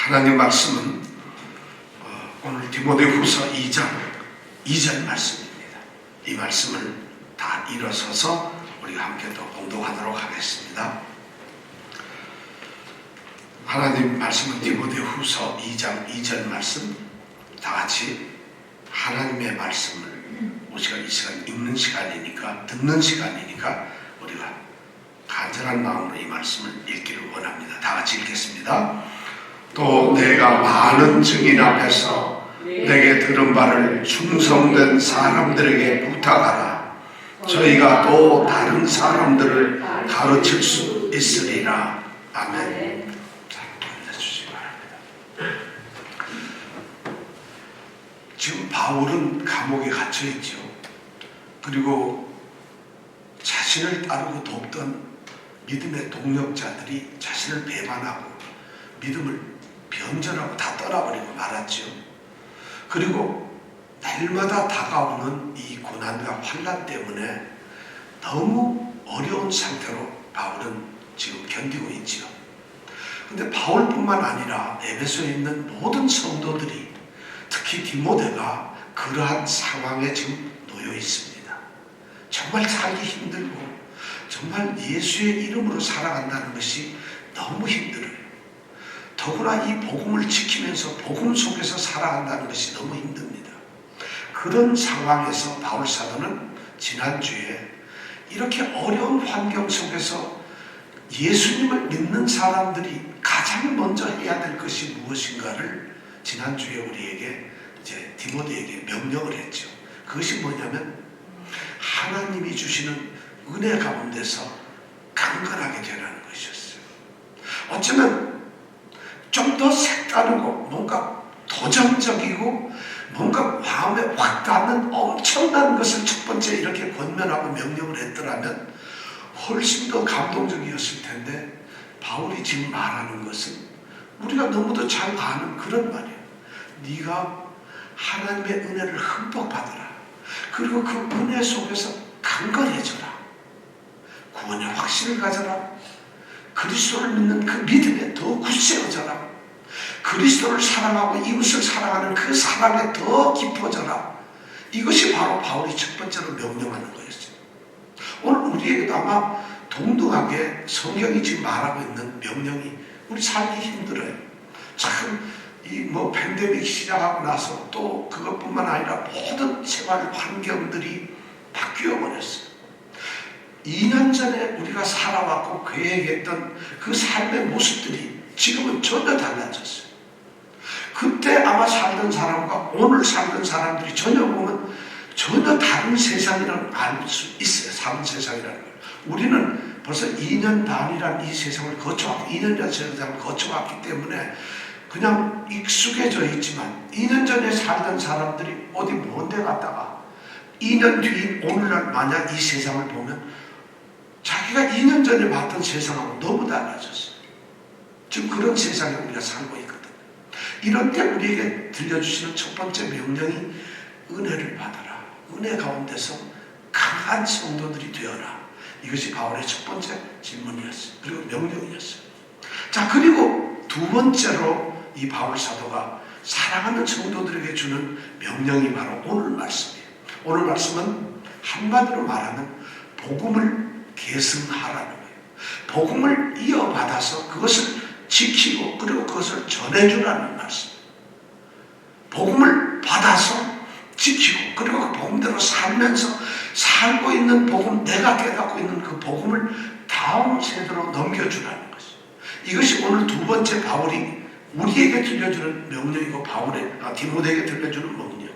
하나님 말씀은 오늘 디모데후서 2장 2절 말씀입니다. 이 말씀을 다 일어서서 우리가 함께 또 공독하도록 하겠습니다. 하나님 말씀은 디모데후서 2장 2절 말씀, 다 같이 하나님의 말씀을 우리가 이 시간 읽는 시간이니까, 듣는 시간이니까 우리가 간절한 마음으로 이 말씀을 읽기를 원합니다. 다 같이 읽겠습니다. 또 내가 많은 증인 앞에서 내게 들은 바를 충성된 사람들에게 부탁하라. 저희가 또 다른 사람들을 가르칠 수 있으리라. 아멘. 자, 앉아주시기 바랍니다. 지금 바울은 감옥에 갇혀 있죠. 그리고 자신을 따르고 돕던 믿음의 동력자들이 자신을 배반하고 믿음을 변절하고 다 떠나버리고 말았죠. 그리고 날마다 다가오는 이 고난과 환난 때문에 너무 어려운 상태로 바울은 지금 견디고 있죠. 근데 바울뿐만 아니라 에베소에 있는 모든 성도들이, 특히 디모데가 그러한 상황에 지금 놓여 있습니다. 정말 살기 힘들고 정말 예수의 이름으로 살아간다는 것이 너무 힘들어요. 더구나 이 복음을 지키면서 복음 속에서 살아간다는 것이 너무 힘듭니다. 그런 상황에서 바울 사도는 지난주에 이렇게 어려운 환경 속에서 예수님을 믿는 사람들이 가장 먼저 해야 될 것이 무엇인가를 지난주에 우리에게 이제 디모데에게 명령을 했죠. 그것이 뭐냐면 하나님이 주시는 은혜 가운데서 강건하게 되라는 것이었어요. 어쩌면 좀 더 색다르고 뭔가 도전적이고 뭔가 마음에 확 닿는 엄청난 것을 첫 번째 이렇게 권면하고 명령을 했더라면 훨씬 더 감동적이었을 텐데, 바울이 지금 말하는 것은 우리가 너무도 잘 아는 그런 말이에요. 네가 하나님의 은혜를 흠뻑 받으라. 그리고 그 은혜 속에서 강건해져라. 구원의 확신을 가져라. 그리스도를 믿는 그 믿음에 더 굳세어져라. 그리스도를 사랑하고 이웃을 사랑하는 그 사랑에 더 깊어져라. 이것이 바로 바울이 첫 번째로 명령하는 거였어요. 오늘 우리에게도 아마 동등하게 성경이 지금 말하고 있는 명령이 우리 살기 힘들어요. 참 이 팬데믹 시작하고 나서 또 그것뿐만 아니라 모든 생활 환경들이 바뀌어 버렸어요. 2년 전에 우리가 살아왔고 계획했던 그 삶의 모습들이 지금은 전혀 달라졌어요. 그때 아마 살던 사람과 오늘 살던 사람들이 전혀 보면 전혀 다른 세상이라는 걸 알 수 있어요. 삶 세상이라는 걸. 우리는 벌써 2년 반이라는 이 세상을 거쳐왔고 2년이라는 세상을 거쳐왔기 때문에 그냥 익숙해져 있지만 2년 전에 살던 사람들이 어디 먼 데 갔다가 2년 뒤 오늘날 만약 이 세상을 보면 자기가 2년 전에 봤던 세상하고 너무 달라졌어요. 지금 그런 세상에 우리가 살고 있거든요. 이런 때 우리에게 들려주시는 첫 번째 명령이 은혜를 받아라. 은혜 가운데서 강한 성도들이 되어라. 이것이 바울의 첫 번째 질문이었어요. 그리고 명령이었어요. 자, 그리고 두 번째로 이 바울 사도가 사랑하는 성도들에게 주는 명령이 바로 오늘 말씀이에요. 오늘 말씀은 한마디로 말하면 복음을 계승하라는 거예요. 복음을 이어받아서 그것을 지키고 그리고 그것을 전해주라는 말씀. 복음을 받아서 지키고 그리고 그 복음대로 살면서 살고 있는 복음, 내가 깨닫고 있는 그 복음을 다음 세대로 넘겨주라는 것이죠. 이것이 오늘 두 번째 바울이 우리에게 들려주는 명령이고 디모데에게 들려주는 명령이에요.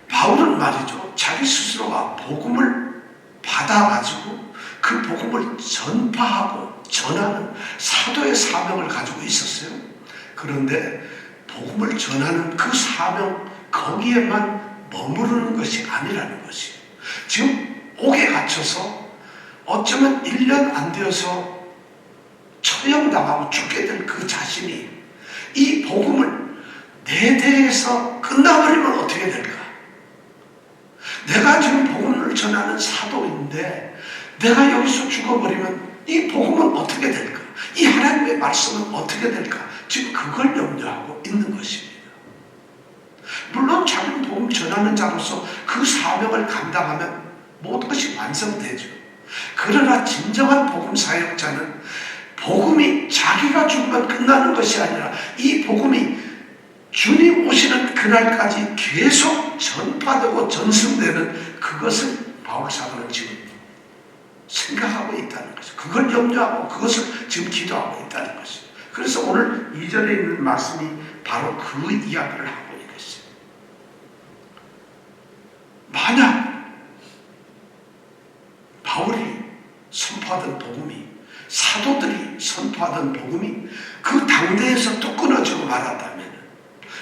바울은 말이죠, 자기 스스로가 복음을 받아가지고 그 복음을 전파하고 전하는 사도의 사명을 가지고 있었어요. 그런데 복음을 전하는 그 사명 거기에만 머무르는 것이 아니라는 것이에요. 지금 옥에 갇혀서 어쩌면 1년 안 되어서 처형당하고 죽게 될 그 자신이 이 복음을 내 대에서 끝나버리면 어떻게 될까? 내가 지금 복음을 전하는 사도인데 내가 여기서 죽어버리면 이 복음은 어떻게 될까? 이 하나님의 말씀은 어떻게 될까? 지금 그걸 염려하고 있는 것입니다. 물론 자기는 복음 전하는 자로서 그 사명을 감당하면 모든 것이 완성되죠. 그러나 진정한 복음 사역자는 복음이 자기가 죽으면 끝나는 것이 아니라 이 복음이 주님 오시는 그날까지 계속 전파되고 전승되는 그것을 바울 사도는 지금 생각하고 있다는 것이죠. 그걸 염려하고 그것을 지금 기도하고 있다는 것이죠. 그래서 오늘 2절에 있는 말씀이 바로 그 이야기를 하고 있겠어요. 만약 바울이 선포하던 복음이, 사도들이 선포하던 복음이 그 당대에서 또 끊어지고 말았다면,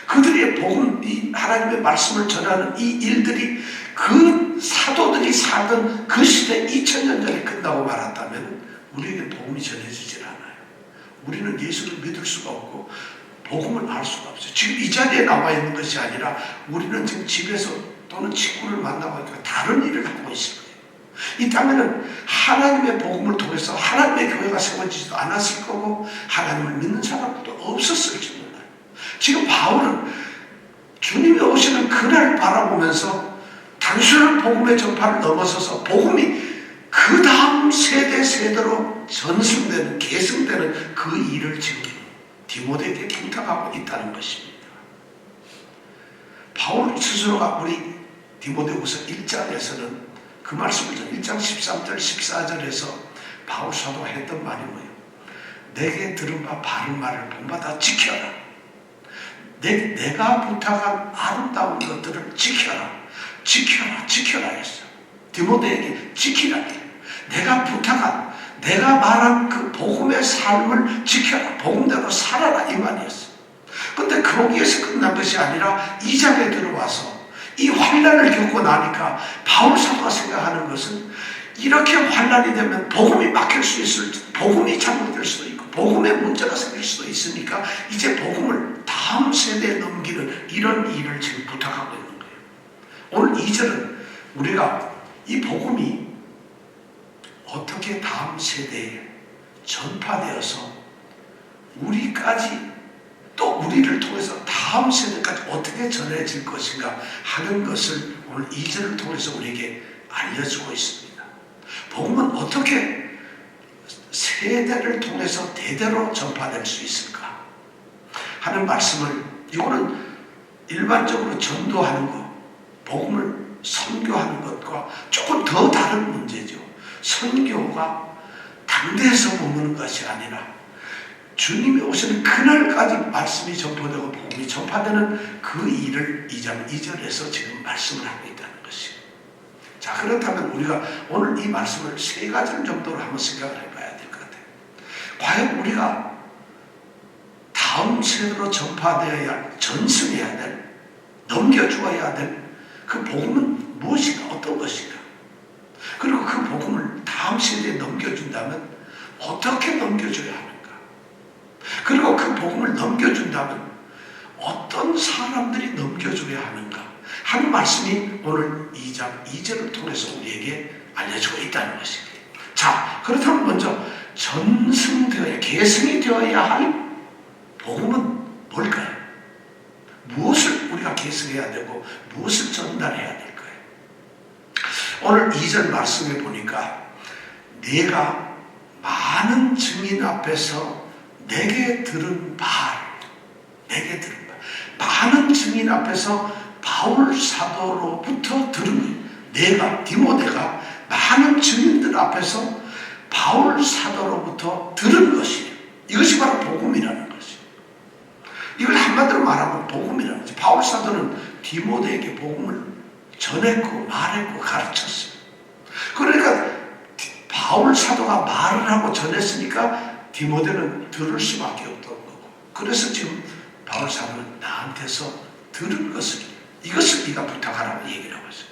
그들의 복음, 이 하나님의 말씀을 전하는 이 일들이 그 사도들이 살던 그 시대 2000년 전에 끝나고 말았다면 우리에게 복음이 전해지질 않아요. 우리는 예수를 믿을 수가 없고 복음을 알 수가 없어요. 지금 이 자리에 나와 있는 것이 아니라 우리는 지금 집에서 또는 친구를 만나고 다른 일을 하고 있을 거예요. 이 땅에는 하나님의 복음을 통해서 하나님의 교회가 세워지지도 않았을 거고 하나님을 믿는 사람도 없었을지 몰라요. 지금 바울은 주님이 오시는 그날을 바라보면서 단순한 복음의 전파를 넘어서서 복음이 그 다음 세대로 전승되는, 계승되는 그 일을 지금 디모데에게 부탁하고 있다는 것입니다. 바울 스스로가 우리 디모데후서 1장에서는 그 말씀을 1장 13절 14절에서 바울 사도가 했던 말이 뭐예요? 내게 들은 바 바른 말을 본받아 지켜라. 내가 부탁한 아름다운 것들을 지켜라. 지켜라 했어. 디모데에게 지키라. 내가 부탁한, 내가 말한 그 복음의 삶을 지켜라. 복음대로 살아라. 이 말이었어. 근데 거기에서 끝난 것이 아니라 2장에 들어와서 이 환난을 겪고 나니까 바울 사도가 생각하는 것은 이렇게 환난이 되면 복음이 막힐 수 있을, 복음이 잘못될 수도 있고 복음에 문제가 생길 수도 있으니까 이제 복음을 다음 세대에 넘기는 이런 일을 지금 부탁하고 있는 거예요. 오늘 2절은 우리가 이 복음이 어떻게 다음 세대에 전파되어서 우리까지 또 우리를 통해서 다음 세대까지 어떻게 전해질 것인가 하는 것을 오늘 2절을 통해서 우리에게 알려주고 있습니다. 복음은 어떻게 세대를 통해서 대대로 전파될 수 있을까 하는 말씀을, 이거는 일반적으로 전도하는 것, 복음을 선교하는 것과 조금 더 다른 문제죠. 선교가 당대에서 머무는 것이 아니라 주님이 오시는 그날까지 말씀이 전파되고 복음이 전파되는 그 일을 2장 2절에서 지금 말씀을 하고 있다는 것이에요. 자, 그렇다면 우리가 오늘 이 말씀을 세 가지 정도로 한번 생각을 해봐야 될 것 같아요. 과연 우리가 다음 세대로 전파되어야 할, 전승해야 될, 넘겨주어야 될 그 복음은 무엇인가, 어떤 것인가? 그리고 그 복음을 다음 세대에 넘겨준다면 어떻게 넘겨줘야 하는가? 그리고 그 복음을 넘겨준다면 어떤 사람들이 넘겨줘야 하는가 하는 말씀이 오늘 2장 2절을 통해서 우리에게 알려주고 있다는 것입니다. 자, 그렇다면 먼저 전승되어야, 계승이 되어야 할 복음은 뭘까요? 무엇을 우리가 계승해야 되고 무엇을 전달해야 될까요? 오늘 2절 말씀에 보니까 내가 많은 증인 앞에서 내게 들은 말, 많은 증인 앞에서 바울 사도로부터 들은 거예요. 내가, 디모데가 많은 증인들 앞에서 바울 사도로부터 들은 것이에요. 이것이 바로 복음이라는 것이에요. 이걸 한마디로 말하면 복음이라는 거죠. 바울 사도는 디모데에게 복음을 전했고 말했고 가르쳤어요. 그러니까 바울 사도가 말을 하고 전했으니까 디모데는 들을 수밖에 없던 거고, 그래서 지금 바울 사도는 나한테서 들은 것을, 이것을 네가 부탁하라고 얘기를 하고 있어요.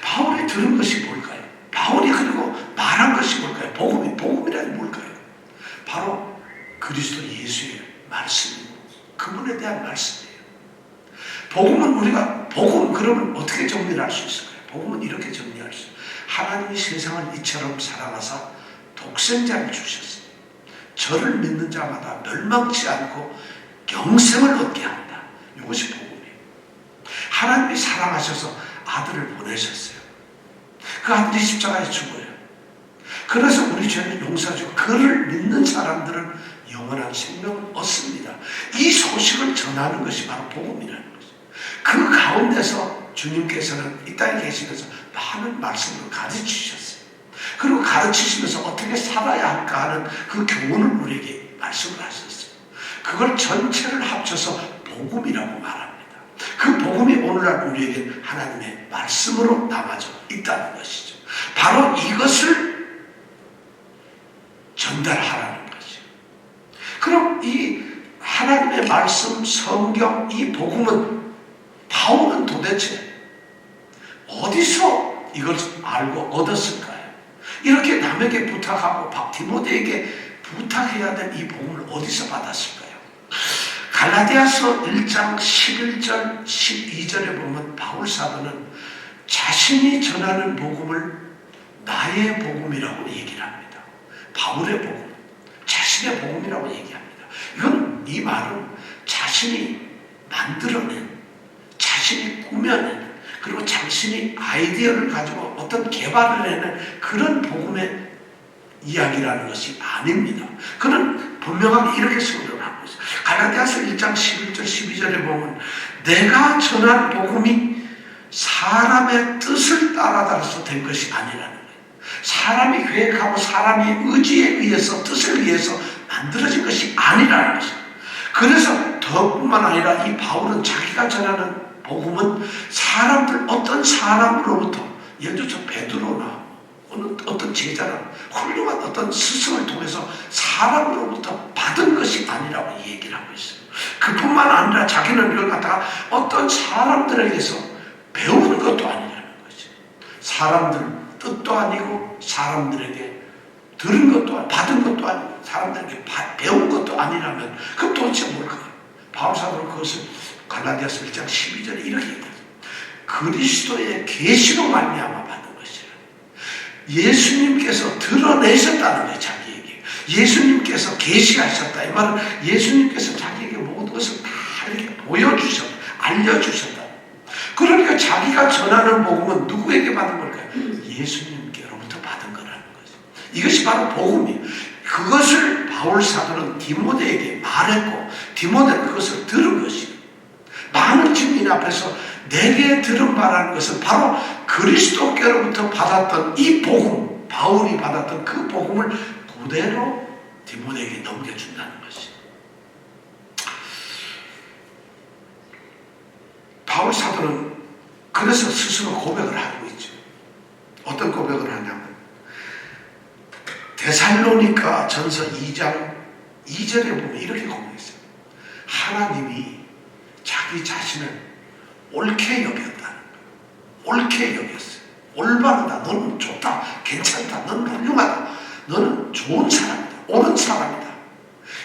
바울이 들은 것이 뭘까요? 바울이 그리고 말한 것이 뭘까요? 복음이란 뭘까요? 바로 그리스도 예수의 말씀이고 그분에 대한 말씀이에요. 복음은 우리가, 복음 그러면 어떻게 정리할 수 있을까요? 복음은 이렇게 정리할 수 있어요. 하나님이 세상을 이처럼 사랑하사 독생자를 주셨어요. 저를 믿는 자마다 멸망치 않고 영생을 얻게 한다. 이것이 복음이에요. 하나님이 사랑하셔서 아들을 보내셨어요. 그 아들이 십자가에 죽어요. 그래서 우리 죄를 용서해주고 그를 믿는 사람들은 영원한 생명을 얻습니다. 이 소식을 전하는 것이 바로 복음이라는 거죠. 그 가운데서 주님께서는 이 땅에 계시면서 많은 말씀을 가르치셨어요. 그리고 가르치시면서 어떻게 살아야 할까 하는 그 교훈을 우리에게 말씀을 하셨어요. 그걸 전체를 합쳐서 복음이라고 말합니다. 그 복음이 오늘날 우리에게 하나님의 말씀으로 남아져 있다는 것이죠. 바로 이것을 전달하라는 것이죠. 그럼 이 하나님의 말씀, 성경, 이 복음은 바울은 도대체 어디서 이걸 알고 얻었을까요? 이렇게 남에게 부탁하고 디모데에게 부탁해야 될 이 복음을 어디서 받았을까요? 갈라디아서 1장 11절 12절에 보면 바울 사도는 자신이 전하는 복음을 나의 복음이라고 얘기를 합니다. 바울의 복음, 자신의 복음이라고 얘기합니다. 이 말은 자신이 만들어낸, 자신이 꾸며낸, 그리고 자신이 아이디어를 가지고 어떤 개발을 해낸 그런 복음의 이야기라는 것이 아닙니다. 그는 분명하게 이렇게 설명을 하고 있어요. 갈라디아서 1장 11절 12절에 보면 내가 전한 복음이 사람의 뜻을 따라서 된 것이 아니라는 거예요. 사람이 계획하고 사람의 의지에 의해서 뜻을 위해서 만들어진 것이 아니라는 것이에요. 그래서 더뿐만 아니라 이 바울은 자기가 전하는 복음은 어떤 사람으로부터, 예를 들어서 베드로나 어떤 제자나 훌륭한 어떤 스승을 통해서 사람으로부터 받은 것이 아니라고 얘기를 하고 있어요. 그뿐만 아니라 자기는 이걸 갖다가 어떤 사람들에게서 배운 것도 아니라는 거죠. 사람들 뜻도 아니고 사람들에게 들은 것도 아니고 받은 것도 아니고 사람들에게 배운 것도 아니라면 그럼 도대체 뭘까요? 바울 사도는 그것을 갈라디아서 1장 12절에 이렇게 얘기합니다. 그리스도의 계시로 말미암아 받은 것이라. 예수님께서 드러내셨다는 거예요. 자기에게. 예수님께서 계시하셨다. 이 말은 예수님께서 자기에게 모든 것을 다 이렇게 보여주셨다. 알려주셨다. 그러니까 자기가 전하는 복음은 누구에게 받은 걸까요? 예수님께로부터 받은 거라는 거죠. 이것이 바로 복음이에요. 그것을 바울 사도는 디모데에게 말했고 디모데는 그것을 들은 것이에요. 많은 증인 앞에서 내게 들은 바라는 것은 바로 그리스도께로부터 받았던 이 복음, 바울이 받았던 그 복음을 그대로 디모데에게 넘겨준다는 것이에요. 바울 사도는 그래서 스스로 고백을 하고 있죠. 어떤 고백을 하냐면 데살로니가 전서 2장 2절에 보면 이렇게 고백했어요. 하나님이 자기 자신을 옳게 여겼다는 거예요. 옳게 여겼어요. 올바르다. 너는 좋다. 괜찮다. 너는 훌륭하다. 너는 좋은 사람이다. 옳은 사람이다.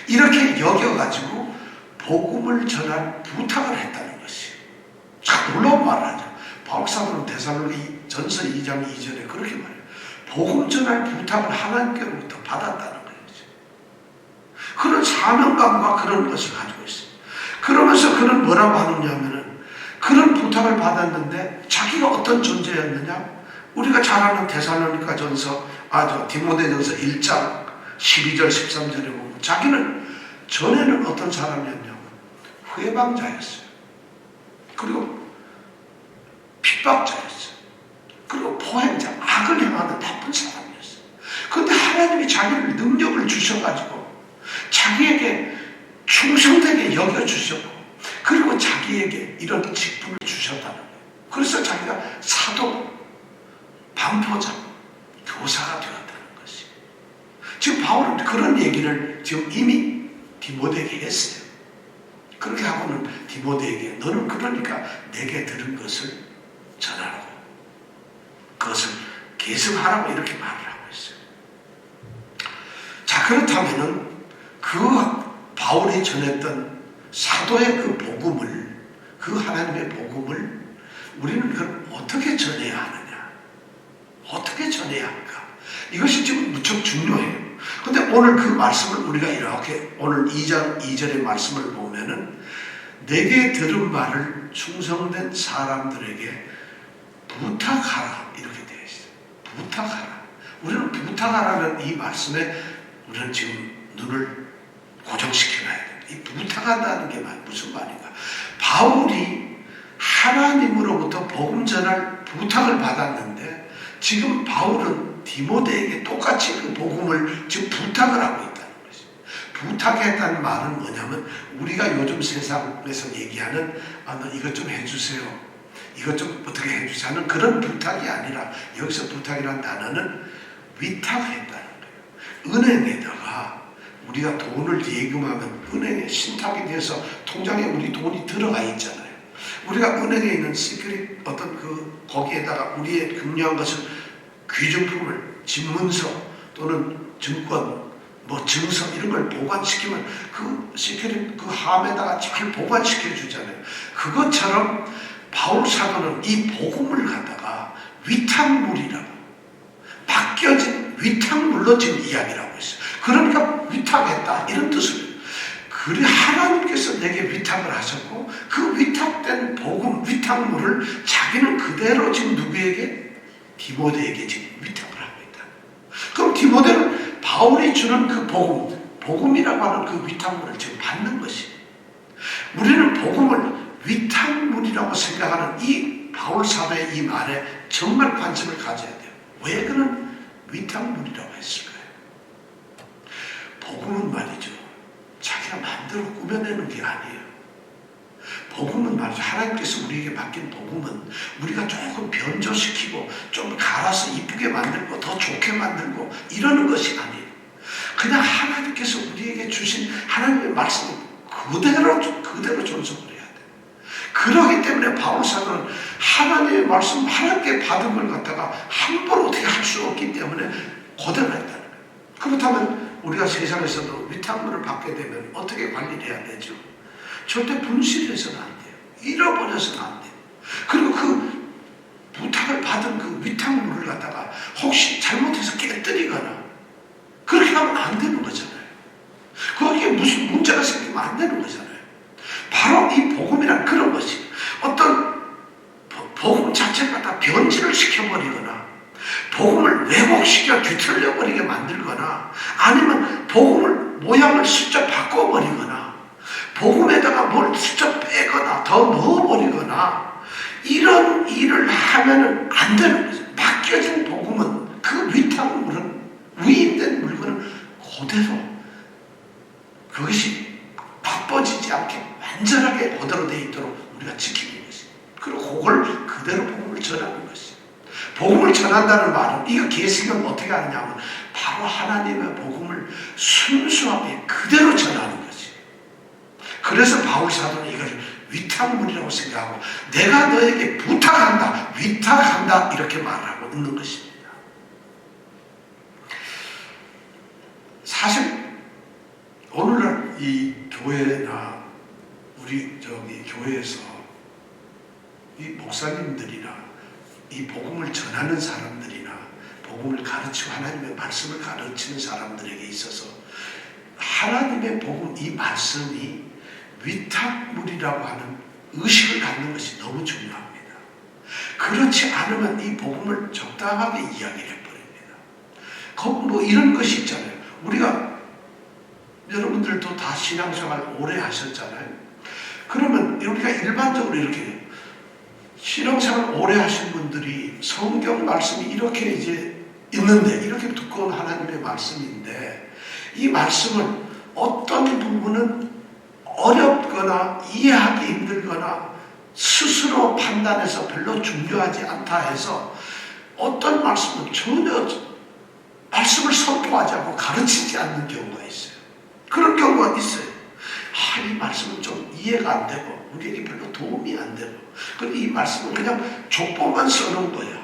이렇게 여겨가지고 복음을 전할 부탁을 했다는 것이에요. 참 놀라운 말을 하죠. 바울 사도는 데살로니 전서 2장 2절에 그렇게 말해요. 복음 전할 부탁을 하나님께로부터 받았다는 거죠. 그런 사명감과 그런 것을 가지고 있어요. 그러면서 그는 뭐라고 하느냐면은 그런 부탁을 받았는데 자기가 어떤 존재였느냐? 우리가 잘 아는 데살로니가 전서, 디모데전서 1장 12절 13절에 보면 자기는 전에는 어떤 사람이었냐면 회방자였어요. 그리고 핍박자였어요. 그리고 포행자, 악을 행하는 나쁜 사람이었어요. 그런데 하나님이 자기를 능력을 주셔가지고 자기에게 충성되게 여겨주셨고 그리고 자기에게 이런 직분을 주셨다는 거예요. 그래서 자기가 사도, 반포자, 교사가 되었다는 것이. 지금 바울은 그런 얘기를 지금 이미 디모데에게 했어요. 그렇게 하고는 디모데에게 너는 그러니까 내게 들은 것을 전하라고, 그것을 계승하라고 이렇게 말을 하고 있어요. 자, 그렇다면은 그 바울이 전했던 사도의 그 복음을, 그 하나님의 복음을 우리는 그럼 어떻게 전해야 하느냐? 어떻게 전해야 할까? 이것이 지금 무척 중요해요. 근데 오늘 그 말씀을 우리가 이렇게 오늘 2장 2절의 말씀을 보면은 내게 들은 말을 충성된 사람들에게 부탁하라 이렇게 되어 있어요. 부탁하라. 우리는 부탁하라는 이 말씀에 우리는 지금 눈을 고정시켜놔야 돼요. 이 부탁한다는 게 무슨 말인가? 바울이 하나님으로부터 복음 전할 부탁을 받았는데 지금 바울은 디모데에게 똑같이 그 복음을 지금 부탁을 하고 있다는 것이죠. 부탁했다는 말은 뭐냐면 우리가 요즘 세상에서 얘기하는 너 이것 좀 해주세요. 이것 좀 어떻게 해주세요 하는 그런 부탁이 아니라 여기서 부탁이라는 단어는 위탁했다는 거예요. 은행에다가 우리가 돈을 예금하면 은행에 신탁이 돼서 통장에 우리 돈이 들어가 있잖아요. 우리가 은행에 있는 시크릿 어떤 거기에다가 우리의 금요한 것을 귀중품을 집문서 또는 증권 증서 이런 걸 보관시키면 그 시크릿 그 함에다가 잘 보관시켜 주잖아요. 그것처럼 바울 사도는 이 복음을 갖다가 위탁물이라고 맡겨진 위탁물로 지금 이야기를 하고 있어요. 그러니까 위탁했다 이런 뜻을. 그래 하나님께서 내게 위탁을 하셨고 그 위탁된 복음 위탁물을 자기는 그대로 지금 누구에게? 디모데에게 지금 위탁을 하고 있다. 그럼 디모데는 바울이 주는 그 복음이라고 하는 그 위탁물을 지금 받는 것이. 우리는 복음을 위탁물이라고 생각하는 이 바울 사도의 이 말에 정말 관심을 가져야 돼요. 왜 그는 위탁물이라고 했을까요? 복음은 말이죠. 자기가 만들어 꾸며내는 게 아니에요. 복음은 말이죠. 하나님께서 우리에게 맡긴 복음은 우리가 조금 변조시키고 좀 갈아서 이쁘게 만들고 더 좋게 만들고 이러는 것이 아니에요. 그냥 하나님께서 우리에게 주신 하나님의 말씀을 그대로 존속을 해야 돼요. 그렇기 때문에 바울 사도는 하나님의 말씀 하나님께 받은 걸 갖다가 함부로 어떻게 할 수 없기 때문에 그대로 했다는 거예요. 그렇다면 우리가 세상에서도 위탁물을 받게 되면 어떻게 관리를 해야 되죠? 절대 분실해서는 안 돼요. 잃어버려서는 안 돼요. 그리고 그 부탁을 받은 그 위탁물을 갖다가 혹시 잘못해서 깨뜨리거나 그렇게 하면 안 되는 거잖아요. 거기에 무슨 문제가 생기면 안 되는 거잖아요. 바로 이 복음이란 그런 것이 어떤 복음 자체를 갖다 변질을 시켜버리거나 복음을 왜곡시켜 뒤틀려버리게 만들거나 아니면 복음을 모양을 슬쩍 바꿔버리거나 복음에다가 뭘 슬쩍 빼거나 더 넣어버리거나 이런 일을 하면은 안 되는 거죠. 맡겨진 복음은 그 위탁물은 위임된 물건은 그대로 그것이 바빠지지 않게 완전하게 그대로 되어 있도록 우리가 지키는 것이. 그리고 그걸 그대로 복음을 전하는 것이. 복음을 전한다는 말은 이거 계시면 어떻게 하느냐면 바로 하나님의 복음을 순수하게 그대로 전하는 거지. 그래서 바울 사도는 이걸 위탁물이라고 생각하고 내가 너에게 부탁한다, 위탁한다 이렇게 말하고 있는 것입니다. 사실 오늘날 이 교회나 우리 교회에서 이 목사님들이나 이 복음을 전하는 사람들이나 복음을 가르치고 하나님의 말씀을 가르치는 사람들에게 있어서 하나님의 복음 이 말씀이 위탁물이라고 하는 의식을 갖는 것이 너무 중요합니다. 그렇지 않으면 이 복음을 적당하게 이야기를 해버립니다. 뭐 이런 것이 있잖아요. 우리가 여러분들도 다 신앙생활 오래 하셨잖아요. 그러면 우리가 일반적으로 이렇게 신앙생활 오래 하신 분들이 성경 말씀이 이렇게 이제 있는데 이렇게 두꺼운 하나님의 말씀인데 이 말씀을 어떤 부분은 어렵거나 이해하기 힘들거나 스스로 판단해서 별로 중요하지 않다 해서 어떤 말씀은 전혀 말씀을 선포하지 않고 가르치지 않는 경우가 있어요. 그런 경우가 있어요. 이 말씀은 좀 이해가 안 되고 우리에게 별로 도움이 안 되고 그리고 이 말씀은 그냥 족보만 써놓은 거야.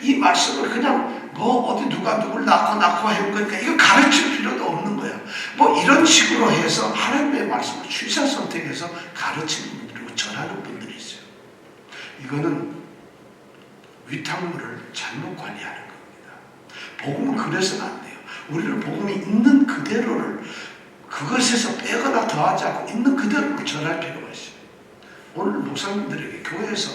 이 말씀을 그냥 어디 누가 누굴 낳고 한 거니까 이거 가르칠 필요도 없는 거야. 뭐 이런 식으로 해서 하나님의 말씀을 취사 선택해서 가르치는 분들이고 전하는 분들이 있어요. 이거는 위탁물을 잘못 관리하는 겁니다. 복음은 그래서는 안 돼요. 우리는 복음이 있는 그대로를 그것에서 빼거나 더하지 않고 있는 그대로를 전할 필요가 있어요. 오늘 목사님들에게 교회에서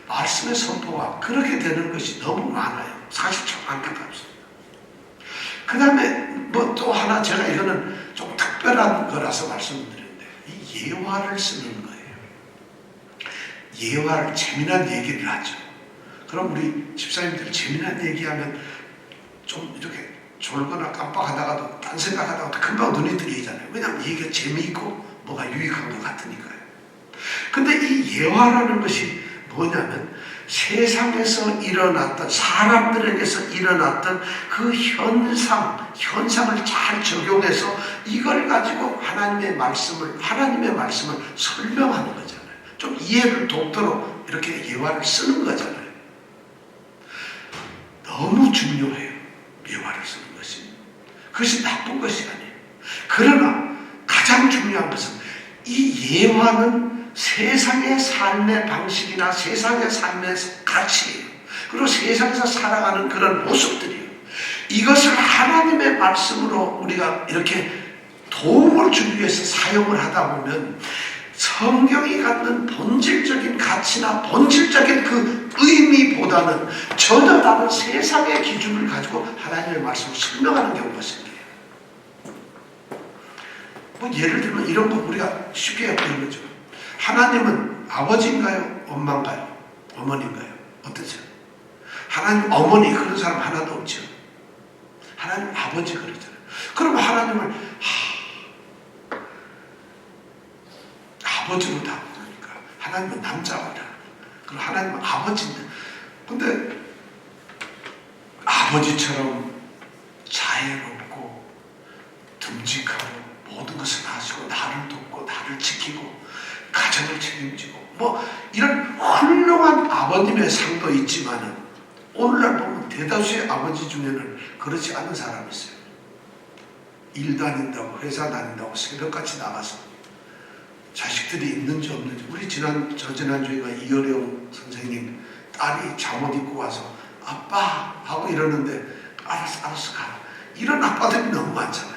말씀의 선포가 그렇게 되는 것이 너무 많아요. 사실 참 안타깝습니다. 그 다음에 뭐 또 하나 제가 이거는 좀 특별한 거라서 말씀드리는데 이 예화를 쓰는 거예요. 예화를 재미난 얘기를 하죠. 그럼 우리 집사님들 재미난 얘기하면 좀 이렇게 졸거나 깜빡하다가도 딴 생각하다가도 금방 눈이 들리잖아요. 왜냐하면 얘기가 재미있고 뭐가 유익한 것 같으니까요. 근데 이 예화라는 것이 뭐냐면 세상에서 일어났던 사람들에게서 일어났던 그 현상을 잘 적용해서 이걸 가지고 하나님의 말씀을 설명하는 거잖아요. 좀 이해를 돕도록 이렇게 예화를 쓰는 거잖아요. 너무 중요해요. 예화를 쓰는 것이. 그것이 나쁜 것이 아니에요. 그러나 가장 중요한 것은 이 예화는 세상의 삶의 방식이나 세상의 삶의 가치예요. 그리고 세상에서 살아가는 그런 모습들이에요. 이것을 하나님의 말씀으로 우리가 이렇게 도움을 주기 위해서 사용을 하다 보면 성경이 갖는 본질적인 가치나 본질적인 그 의미보다는 전혀 다른 세상의 기준을 가지고 하나님의 말씀을 설명하는 경우가 생겨요. 뭐 예를 들면 이런 거 우리가 쉽게 보는 거죠. 하나님은 아버지인가요? 엄마인가요? 어머니인가요? 어떠세요? 하나님 어머니 그런 사람 하나도 없죠. 하나님 아버지 그러잖아요. 그럼 하나님을 아버지로 다 부르니까 하나님은 남자구나. 그럼 하나님은 아버지인데 근데 아버지처럼 자애롭고 듬직하고 모든 것을 하시고 나를 돕고 나를 지키고 가정을 책임지고 뭐 이런 훌륭한 아버님의 상도 있지만은 오늘날 보면 대다수의 아버지 중에는 그렇지 않은 사람이 있어요. 일 다닌다고 회사 다닌다고 새벽같이 나가서 자식들이 있는지 없는지 우리 저지난주에가 이효령 선생님 딸이 잠옷 입고 와서 아빠 하고 이러는데 알았어 가라. 이런 아빠들이 너무 많잖아요.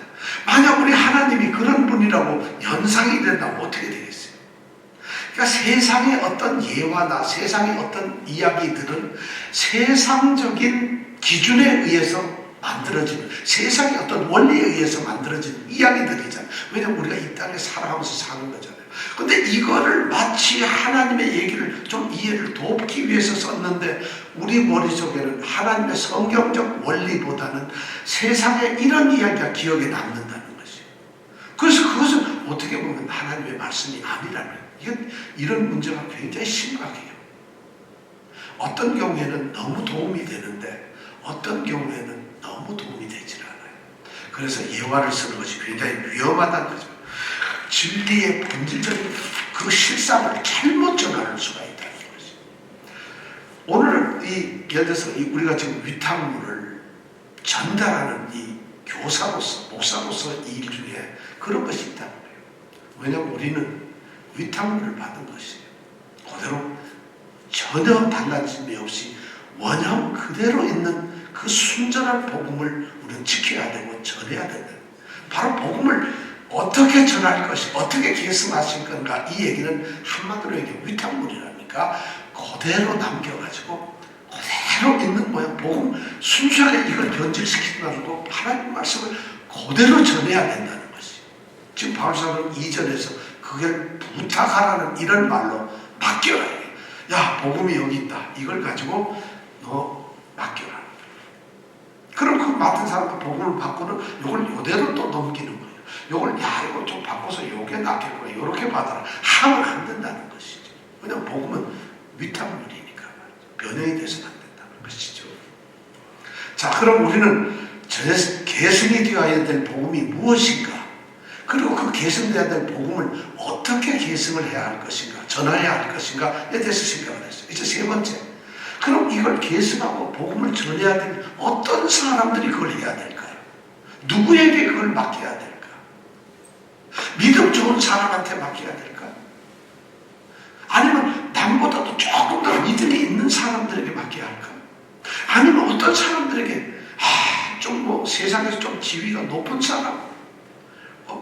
만약 우리 하나님이 그런 분이라고 연상이 된다면 어떻게 되겠어요? 그러니까 세상의 어떤 예화나 세상의 어떤 이야기들은 세상적인 기준에 의해서 만들어지는 세상의 어떤 원리에 의해서 만들어지는 이야기들이잖아요. 왜냐하면 우리가 이 땅에 살아가면서 사는 거잖아요. 근데 이거를 마치 하나님의 얘기를 좀 이해를 돕기 위해서 썼는데 우리 머릿속에는 하나님의 성경적 원리보다는 세상의 이런 이야기가 기억에 남는다는 것이에요. 그래서 그것은 어떻게 보면 하나님의 말씀이 아니라는 거예요. 이런 문제가 굉장히 심각해요. 어떤 경우에는 너무 도움이 되는데 어떤 경우에는 너무 도움이 되질 않아요. 그래서 예화를 쓰는 것이 굉장히 위험하다는 거죠. 진리의 본질적인 그 실상을 잘못 전할 수가 있다는 것이죠. 오늘은 예를 들어서 우리가 지금 위탁물을 전달하는 이 교사로서 목사로서 이 일 중에 그런 것이 있다는 거예요. 왜냐하면 우리는 위탁물을 받은 것이에요. 그대로 전혀 달라짐이 없이 원형 그대로 있는 그 순전한 복음을 우리는 지켜야 되고 전해야 된다. 바로 복음을 어떻게 전할 것이 어떻게 계승하실 건가 이 얘기는 한마디로 얘기해 위탁물이라니까 그대로 남겨가지고 그대로 있는 모양 복음 순수하게 이걸 변질시키더라도 하나님 말씀을 그대로 전해야 된다는 것이 지금 바울사도는 2절에서 그걸 부탁하라는 이런 말로 맡겨라. 야 복음이 여기 있다. 이걸 가지고 너 맡겨라. 그럼 그 맡은 사람도 복음을 받고는 이걸 이대로 또 넘기는 거예요. 이걸 이거 좀 바꿔서 요게 낫겠구나. 요렇게 받아라. 하면 안 된다는 것이죠. 왜냐하면 복음은 위탁물이니까 변형이 돼서는 안 된다는 것이죠. 자 그럼 우리는 계승이 되어야 될 복음이 무엇인가? 그리고 그 계승되어야 될 복음을 어떻게 계승을 해야 할 것인가? 전해야 할 것인가에 대해서 생각을 했어요. 이제 세 번째. 그럼 이걸 계승하고 복음을 전해야 될 어떤 사람들이 그걸 해야 될까요? 누구에게 그걸 맡겨야 될까? 믿음 좋은 사람한테 맡겨야 될까? 아니면 남보다도 조금 더 믿음이 있는 사람들에게 맡겨야 할까? 아니면 어떤 사람들에게 좀 세상에서 좀 지위가 높은 사람,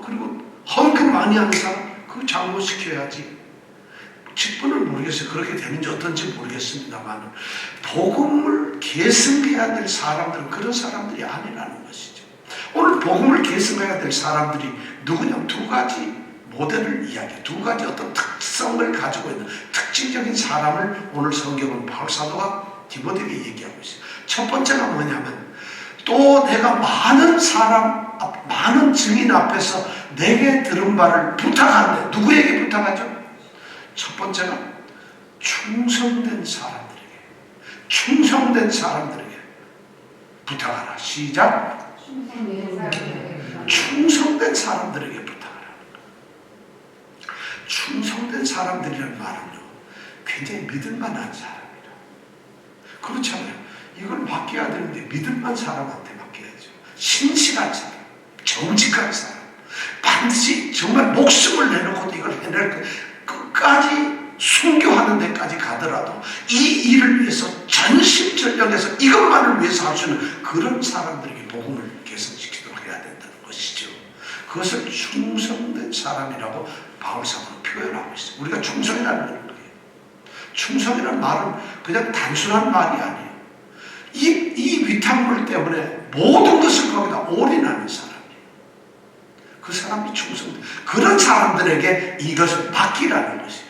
그리고 헌금 많이 하는 사람, 그거 장로시켜야지. 직분을 모르겠어요. 그렇게 되는지 어떤지 모르겠습니다만 복음을 계승해야 될 사람들은 그런 사람들이 아니라는 것이죠. 오늘 복음을 계승해야 될 사람들이 누구냐? 두 가지 모델을 이야기해요. 두 가지 어떤 특성을 가지고 있는 특징적인 사람을 오늘 성경은 바울 사도가 디모데에게 얘기하고 있어요. 첫 번째가 뭐냐면 또 내가 많은 증인 앞에서 내게 들은 바를 부탁하는데 누구에게 부탁하죠? 첫 번째가 충성된 사람들에게 부탁하라. 시작. 충성된 사람들에게 부탁하라. 충성된 사람들이라는 말은요, 굉장히 믿을만한 사람이라. 그렇잖아요. 이걸 맡겨야 되는데 믿을만한 사람한테 맡겨야죠. 신실한 사람, 정직한 사람, 반드시 정말 목숨을 내놓고도 이걸 해낼 끝까지 순교하는 데까지 가더라도 이 일을 위해서 전심전력해서 이것만을 위해서 할 수 있는 그런 사람들에게 복음을 개선시키도록 해야 된다는 것이죠. 그것을 충성된 사람이라고 바울 사도는 표현하고 있어요. 우리가 충성이라는 건 뭐예요? 충성이라는 말은 그냥 단순한 말이 아니에요. 이 위탁물 때문에 모든 것을 거기다 올인하는 사람이에요. 그 사람이 충성돼. 그런 사람들에게 이것을 맡기라는 것이에요.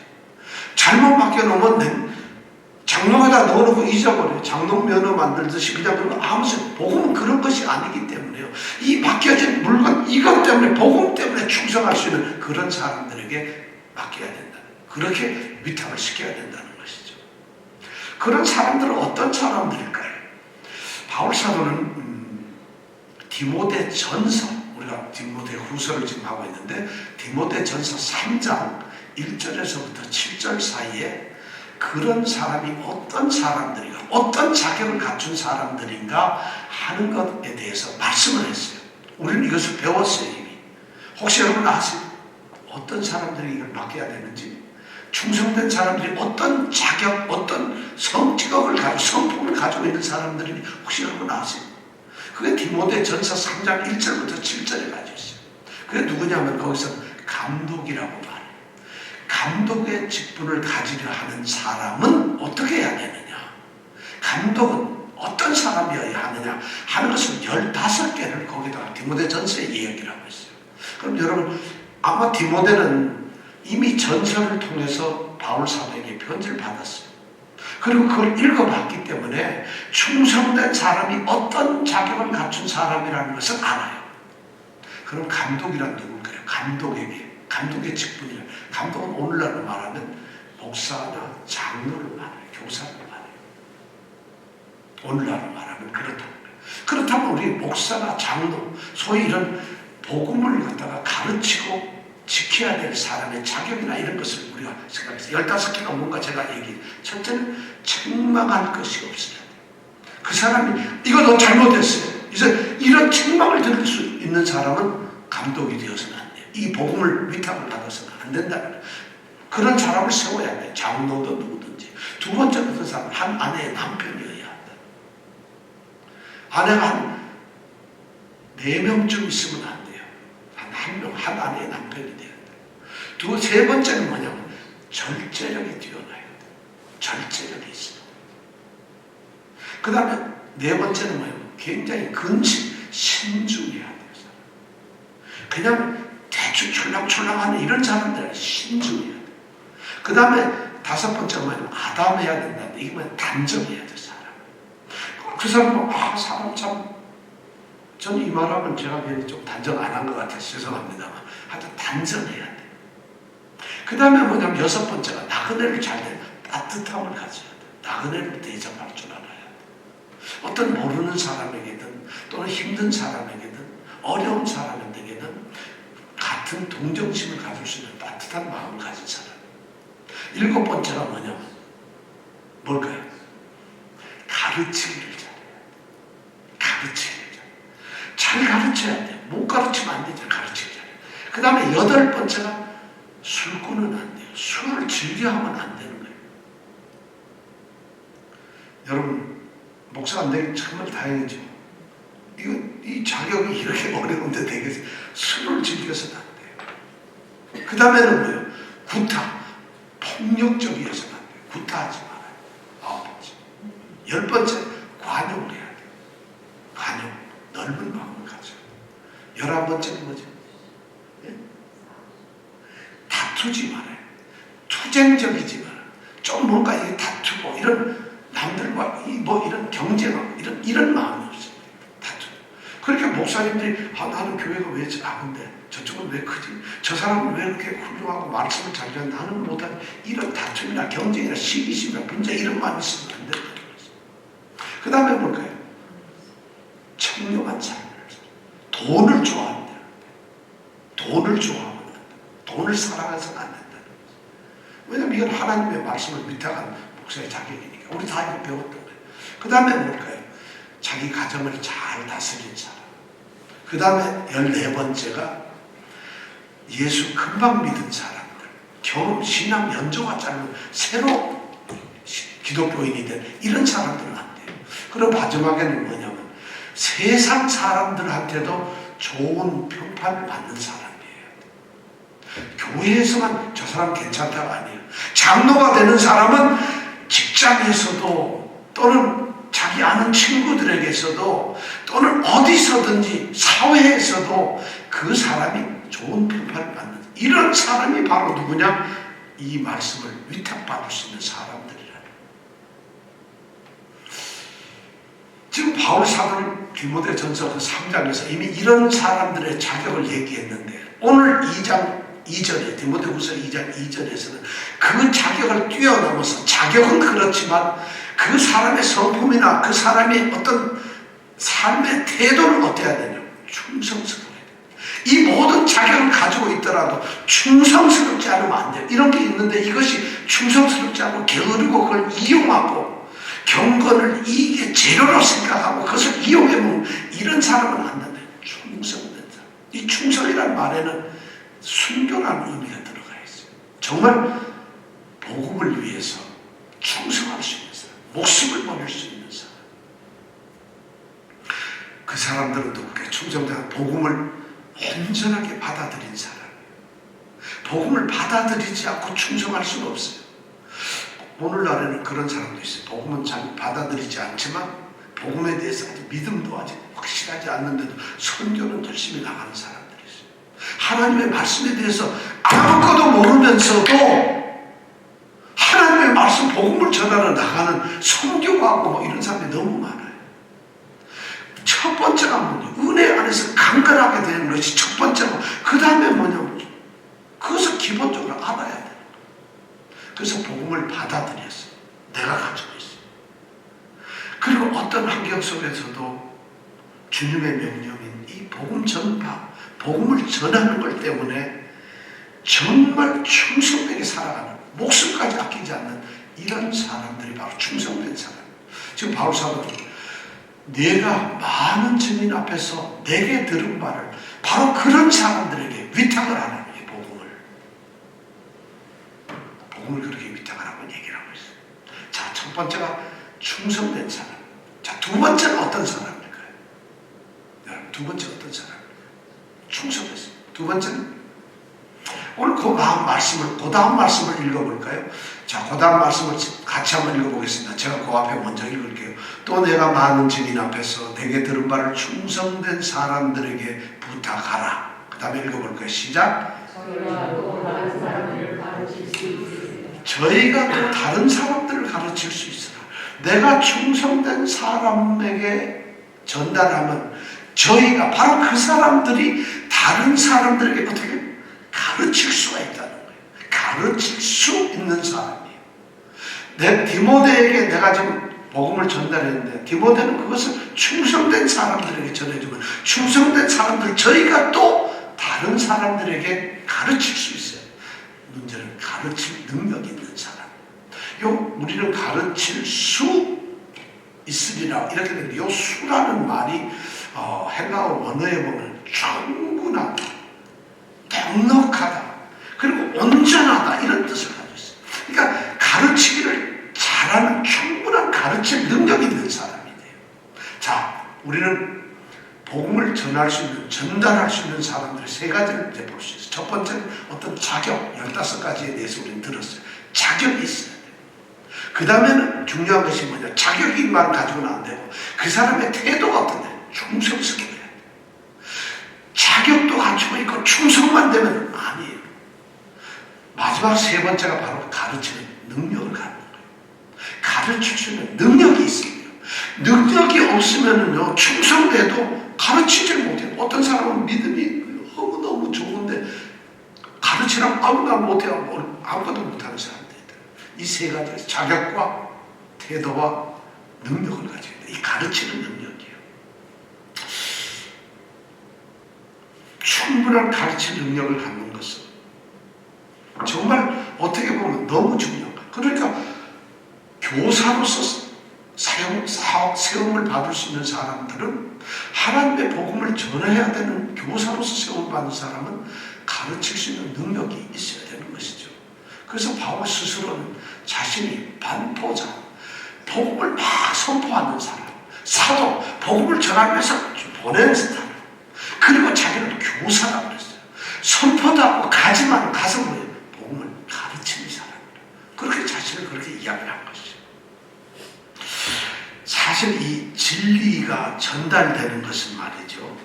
잘못 맡겨놓으면 장롱에다 넣어놓고 잊어버려요. 장롱 면허 만들듯이 그냥 그런 거 아무 소용. 복음은 그런 것이 아니기 때문에요. 이 맡겨진 물건 이것 때문에 복음 때문에 충성할 수 있는 그런 사람들에게 맡겨야 된다. 그렇게 위탁을 시켜야 된다는 것이죠. 그런 사람들은 어떤 사람들일까요? 바울 사도는 디모데 전서, 우리가 디모데 후서를 지금 하고 있는데 디모데 전서 3장 1절에서부터 7절 사이에 그런 사람이 어떤 사람들인가, 어떤 자격을 갖춘 사람들인가 하는 것에 대해서 말씀을 했어요. 우리는 이것을 배웠어요, 이미. 혹시 여러분 아세요? 어떤 사람들이 이걸 맡겨야 되는지? 충성된 사람들이 어떤 자격, 어떤 성직업을 가지고, 성품을 가지고 있는 사람들이 혹시 여러분 아세요? 그게 디모데 전서 3장 1절부터 7절에 가지고 있어요. 그게 누구냐면 거기서 감독이라고 말해요. 감독의 직분을 가지려 하는 사람은 어떻게 해야 되느냐? 감독은 어떤 사람이어야 하느냐 하는 것을 15개를 거기다가 디모데 전서에 이야기를 하고 있어요. 그럼 여러분 아마 디모데는 이미 전서를 통해서 바울 사도에게 편지를 받았어요. 그리고 그걸 읽어봤기 때문에 충성된 사람이 어떤 자격을 갖춘 사람이라는 것을 알아요. 그럼 감독이란 누굴까요? 감독의 직분이라. 감독은 오늘날로 말하면 목사나 장로를 말해요. 교사를 말해요. 오늘날로 말하면 그렇다면 우리 목사나 장로, 소위 이런 복음을 갖다가 가르치고 지켜야 될 사람의 자격이나 이런 것을 우리가 생각해서 15개가 뭔가 제가 얘기해요. 첫째는 책망할 것이 없어야 돼요. 그 사람이 이거 너 잘못했어요. 이제 이런 책망을 들을 수 있는 사람은 감독이 되어서는 안 돼요. 이 복음을 위탁을 받아서는 안 된다는 거예요. 그런 사람을 세워야 돼요. 장로도 누구든지. 두 번째 어떤 사람은 한 아내의 남편이어야 한다. 아내가 한 4명쯤 있으면 안 돼요. 한 아내의 남편이 돼야 돼. 세 번째는 뭐냐면 절제력이 뛰어나야 돼. 절제력이 있어. 그 다음에 4번째는 뭐냐면 굉장히 신중해야 돼. 그냥 대충 철랑철랑하는 이런 사람들은 신중해야 돼. 그 다음에 5번째는 뭐냐면 아담해야 된다. 이게 뭐냐면 단정해야 돼. 사람. 그 사람은 사람 참 저는 이 말하면 제가 괜히 좀 단정 안 한 것 같아서 죄송합니다만 하여튼 단정해야 돼. 그 다음에 뭐냐면 6번째가 나그네를 잘 돼. 따뜻함을 가져야 돼. 나그네를 대접할 줄 알아야 돼. 어떤 모르는 사람에게든 또는 힘든 사람에게든 어려운 사람에게는 같은 동정심을 가질 수 있는 따뜻한 마음을 가진 사람. 7번째가 뭐냐면 뭘까요? 가르치기를 잘해야 돼. 가르치기를 잘 가르쳐야 돼. 못 가르치면 안 되죠. 가르치기 잘해. 그 다음에 8번째가 술꾼은 안 돼요. 술을 즐겨하면 안 되는 거예요. 여러분 목사 안 되기 정말 다행이죠. 이 자격이 이렇게 어려운데 되겠어. 술을 즐겨서는 안 돼요. 그 다음에는 뭐예요? 구타. 폭력적이어서는 안 돼요. 구타하지 말아요. 9번째. 10번째, 관용을 해야 돼요. 관용. 넓은 마음을 가져. 11번째는 뭐죠? 예? 다투지 말아요. 투쟁적이지 말아요. 좀 뭔가 이게 다투고 이런 남들과 이런 경쟁하고 이런 마음이 없어요. 다투. 그러니까 목사님들이 나는 교회가 왜 작은데 저쪽은 왜 크지? 저 사람은 왜 이렇게 훌륭하고 말씀을 잘 듣는 나는 못하는 이런 다툼이나 경쟁이나 시기심이나 분쟁 이런 마음이 있으면 안 된다는 거죠. 그 다음에 뭘까요? 청렴한 삶을 돈을 좋아한다. 돈을 좋아하면 안 된다. 돈을 사랑해서는 안 된다는 거죠. 왜냐하면 이건 하나님의 말씀을 위탁한 목사의 자격이니까. 우리 다 이거 배웠던 거예요. 그 다음에 뭘까요? 자기 가정을 잘 다스린 사람. 그 다음에 14번째가 예수 금방 믿은 사람들. 결혼, 신앙 연조가 짧은 새로 기독교인이 된 이런 사람들은 안 돼요. 그리고 마지막에는 뭐냐면 세상 사람들한테도 좋은 평판을 받는 사람이에요. 교회에서만 저 사람 괜찮다가 아니에요. 장로가 되는 사람은 직장에서도 또는 자기 아는 친구들에게서도 또는 어디서든지 사회에서도 그 사람이 좋은 평판을 받는 이런 사람이 바로 누구냐? 이 말씀을 위탁받을 수 있는 사람들이라. 지금 바울 사도는 디모데전서 3장에서 이미 이런 사람들의 자격을 얘기했는데 오늘 2장 2절에 디모데후서 2장 2절에서는 그 자격을 뛰어넘어서 자격은 그렇지만 그 사람의 성품이나 그 사람의 어떤 삶의 태도는 어때야 되냐? 충성스러워야 돼요. 이 모든 자격을 가지고 있더라도 충성스럽지 않으면 안 돼요. 이런 게 있는데 이것이 충성스럽지 않고 게으르고 그걸 이용하고 경건을 이게 재료로 생각하고 그것을 이용해 먹는 이런 사람은 안 된다. 충성된 사람. 이 충성이라는 말에는 순교라는 의미가 들어가 있어요. 정말 복음을 위해서 충성할 수 있는 사람, 목숨을 버릴 수 있는 사람. 그 사람들은 누구게 충성자 복음을 온전하게 받아들인 사람. 복음을 받아들이지 않고 충성할 수는 없어요. 오늘날에는 그런 사람도 있어요. 복음은 잘 받아들이지 않지만 복음에 대해서 아직 믿음도 아직 확실하지 않는데도 선교는 열심히 나가는 사람들이 있어요. 하나님의 말씀에 대해서 아무것도 모르면서도 하나님의 말씀 복음을 전하러 나가는 선교하고 뭐 이런 사람이 너무 많아요. 첫 번째가 뭐냐? 은혜 안에서 강건하게 되는 것이 첫 번째고 그 다음에 뭐냐면 그것을 기본적으로 알아야 돼요. 그래서 복음을 받아들였어요. 내가 가지고 있어요. 그리고 어떤 환경 속에서도 주님의 명령인 이 복음 전파, 복음을 전하는 것 때문에 정말 충성되게 살아가는, 목숨까지 아끼지 않는 이런 사람들이 바로 충성된 사람. 지금 바울 사도는 내가 많은 증인 앞에서 내게 들은 바를 바로 그런 사람들에게 위탁을 하는 이 복음을 그렇게 위탁을 하고 얘기를 하고 있어요. 자, 첫 번째가 충성된 사람. 자, 두 번째는 어떤 사람일까요? 두 번째 어떤 사람? 충성했어요. 두 번째는 오늘 그 다음 말씀을 읽어볼까요? 자, 그 다음 말씀을 같이 한번 읽어보겠습니다. 제가 그 앞에 먼저 읽을게요. 또 내가 많은 증인 앞에서 내게 들은 바를 충성된 사람들에게 부탁하라. 그 다음에 읽어볼까요? 시작. 저희가 또 다른 사람들을 가르칠 수 있으라. 내가 충성된 사람에게 전달하면 저희가 바로 그 사람들이 다른 사람들에게 어떻게 가르칠 수가 있다는 거예요. 가르칠 수 있는 사람이에요. 디모데에게 내가 지금 복음을 전달했는데 디모데는 그것을 충성된 사람들에게 전해주면 충성된 사람들 저희가 또 다른 사람들에게 가르칠 수 있어요. 문제는 가르칠 능력이 있는 사람. 우리는 가르칠 수 있으리라 이렇게 되는데 이 수라는 말이 헬라어 원어에 보면 충분하다, 넉넉하다, 그리고 온전하다 이런 뜻을 가지고 있어요. 그러니까 가르치기를 잘하는 충분한 가르칠 능력이 있는 사람이 돼요. 자, 우리는 전달할 수 있는 사람들의 세 가지를 이제 볼 수 있어요. 첫 번째는 어떤 자격, 15가지에 대해서 우리는 들었어요. 자격이 있어야 돼요. 그 다음에는 중요한 것이 뭐냐. 자격만 가지고는 안 되고 그 사람의 태도가 어떠냐. 충성스러워야 돼요. 자격도 갖추고 있고 충성만 되면 아니에요. 마지막 세 번째가 바로 가르치는 능력을 갖는 거예요. 가르칠 수 있는 능력이 있어요. 능력이 없으면은요, 충성돼도 가르치질 못해요. 어떤 사람은 믿음이 너무너무 좋은데 가르치라고 아무나 못해요. 아무것도 못하는 사람들이 있다. 이 세 가지, 자격과 태도와 능력을 가지고 있다. 이 가르치는 능력이에요. 충분한 가르칠 능력을 갖는 것은 정말 어떻게 보면 너무 중요한 거예요. 그러니까 교사로서 세움을 받을 수 있는 사람들은, 하나님의 복음을 전해야 되는 교사로서 세움을 받는 사람은 가르칠 수 있는 능력이 있어야 되는 것이죠. 그래서 바울 스스로는 자신이 반포자, 복음을 막 선포하는 사람, 사도, 복음을 전하기 위해서 보내는 사람, 그리고 자기는 교사라고 그랬어요. 선포도 하고 가지만 가서 뭐예요? 복음을 가르치는 사람이에요. 그렇게 자신을 그렇게 이야기를 한 것이죠. 사실 이 진리가 전달되는 것은 말이죠.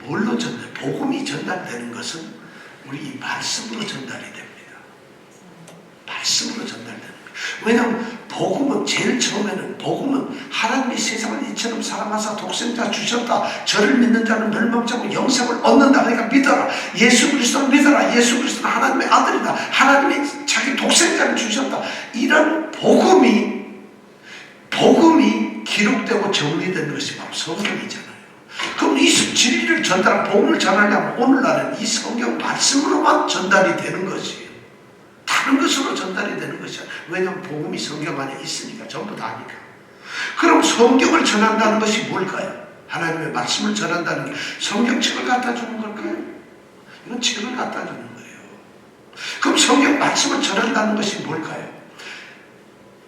뭘로 전달? 복음이 전달되는 것은 우리 이 말씀으로 전달이 됩니다. 말씀으로 전달되는 거예요. 왜냐하면 복음은 제일 처음에는 복음은 하나님이 세상을 이처럼 사랑하사 독생자 주셨다. 저를 믿는 자는 멸망치 않고 영생을 얻는다. 그러니까 믿어라. 예수 그리스도를 믿어라. 예수 그리스도는 하나님의 아들이다. 하나님이 자기 독생자를 주셨다. 이런 복음이 기록되고 정리된 것이 바로 성경이잖아요. 그럼 이 진리를 전달하고 복음을 전하려면 오늘날은 이 성경 말씀으로만 전달이 되는 것이에요. 다른 것으로 전달이 되는 것이야. 왜냐하면 복음이 성경 안에 있으니까, 전부 다니까. 그럼 성경을 전한다는 것이 뭘까요? 하나님의 말씀을 전한다는 게 성경책을 갖다 주는 걸까요? 이건 책을 갖다 주는 거예요. 그럼 성경 말씀을 전한다는 것이 뭘까요?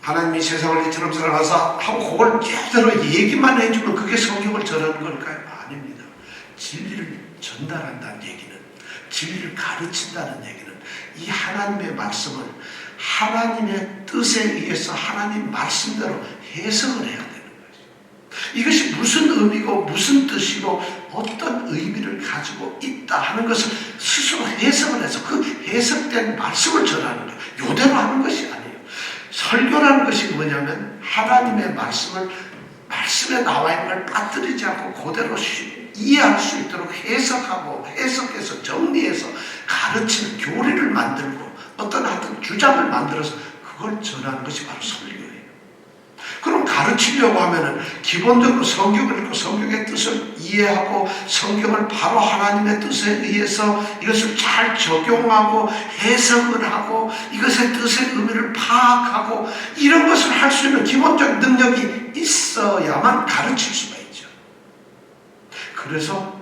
하나님이 세상을 이처럼 사랑하사 하고 그걸 제대로 얘기만 해주면 그게 성경을 전하는 걸까요? 아닙니다. 진리를 전달한다는 얘기는, 진리를 가르친다는 얘기는 이 하나님의 말씀을 하나님의 뜻에 의해서 하나님 말씀대로 해석을 해야 되는 거죠. 이것이 무슨 의미고 무슨 뜻이고 어떤 의미를 가지고 있다 하는 것을 스스로 해석을 해서 그 해석된 말씀을 전하는 거예요. 요대로 하는 것이 아니에요. 설교라는 것이 뭐냐면 하나님의 말씀을, 말씀에 나와 있는 걸 빠뜨리지 않고 그대로 이해할 수 있도록 해석하고 해석해서 정리해서 가르치는, 교리를 만들고 어떤 주장을 만들어서 그걸 전하는 것이 바로 설교예요. 그럼 가르치려고 하면은 기본적으로 성경을 읽고 성경의 뜻을 이해하고 성경을 바로 하나님의 뜻에 의해서 이것을 잘 적용하고 해석을 하고 이것의 뜻의 의미를 파악하고 이런 것을 할 수 있는 기본적인 능력이 있어야만 가르칠 수가 있죠. 그래서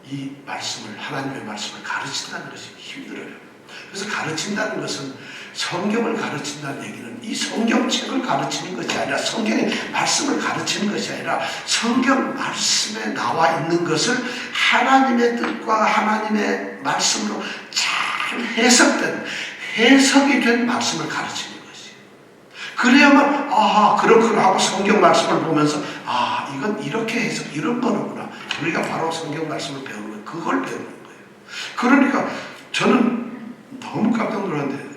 이 말씀을, 하나님의 말씀을 가르친다는 것이 힘들어요. 그래서 가르친다는 것은, 성경을 가르친다는 얘기는 이 성경책을 가르치는 것이 아니라, 성경의 말씀을 가르치는 것이 아니라 성경 말씀에 나와 있는 것을 하나님의 뜻과 하나님의 말씀으로 잘 해석이 된 말씀을 가르치는 것이에요. 그래야만 그렇구나 하고 성경 말씀을 보면서 이건 이렇게 해서 이런 거구나. 우리가 바로 성경 말씀을 배우는 거예요. 그걸 배우는 거예요. 그러니까 저는 너무 깜짝 놀랐는데,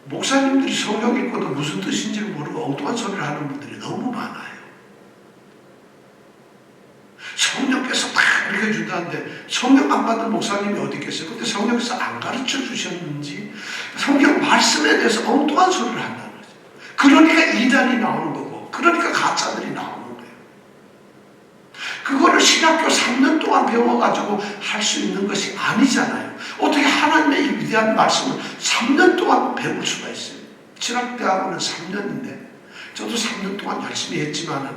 목사님들이 성경 읽고도 무슨 뜻인지 모르고 엉뚱한 소리를 하는 분들이 너무 많아요. 성령께서 막 읽어준다는데 성령 안 받는 목사님이 어디 있겠어요? 근데 성령께서 안 가르쳐 주셨는지 성경 말씀에 대해서 엉뚱한 소리를 한다는 거죠. 그러니까 이단이 나오는 거고, 그러니까 가짜들이 나오는 거예요. 그거를 신학교 3년 동안 배워가지고 할 수 있는 것이 아니잖아요. 어떻게 하나님의 이 위대한 말씀을 3년 동안 배울 수가 있어요? 신학대학원은 3년인데 저도 3년 동안 열심히 했지만은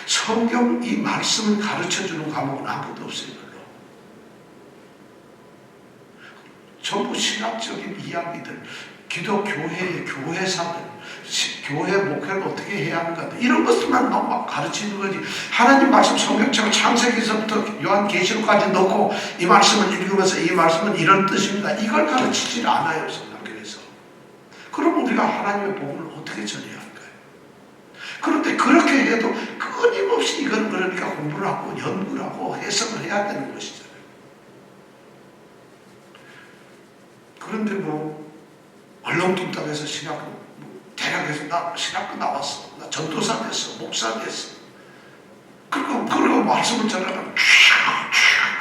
성경 이 말씀을 가르쳐주는 과목은 아무도 없어요. 별로. 전부 신학적인 이야기들, 기독교회의 교회사들, 교회 목회를 어떻게 해야 하는가 이런 것들만 막 가르치는 거지. 하나님 말씀 성경처럼 창세기서부터 요한계시록까지 넣고 이 말씀을 읽으면서 이 말씀은 이런 뜻입니다. 이걸 가르치질 않아요. 성경에서. 그럼 우리가 하나님의 복음을 어떻게 전해야 할까요? 그런데 그렇게 해도 끊임없이 이건 그러니까 공부를 하고 연구를 하고 해석을 해야 되는 것이잖아요. 그런데 얼렁뚱땅해서 대학에서 신학교 나왔어. 나 전도사 됐어. 목사 됐어. 그리고 말씀을 전하면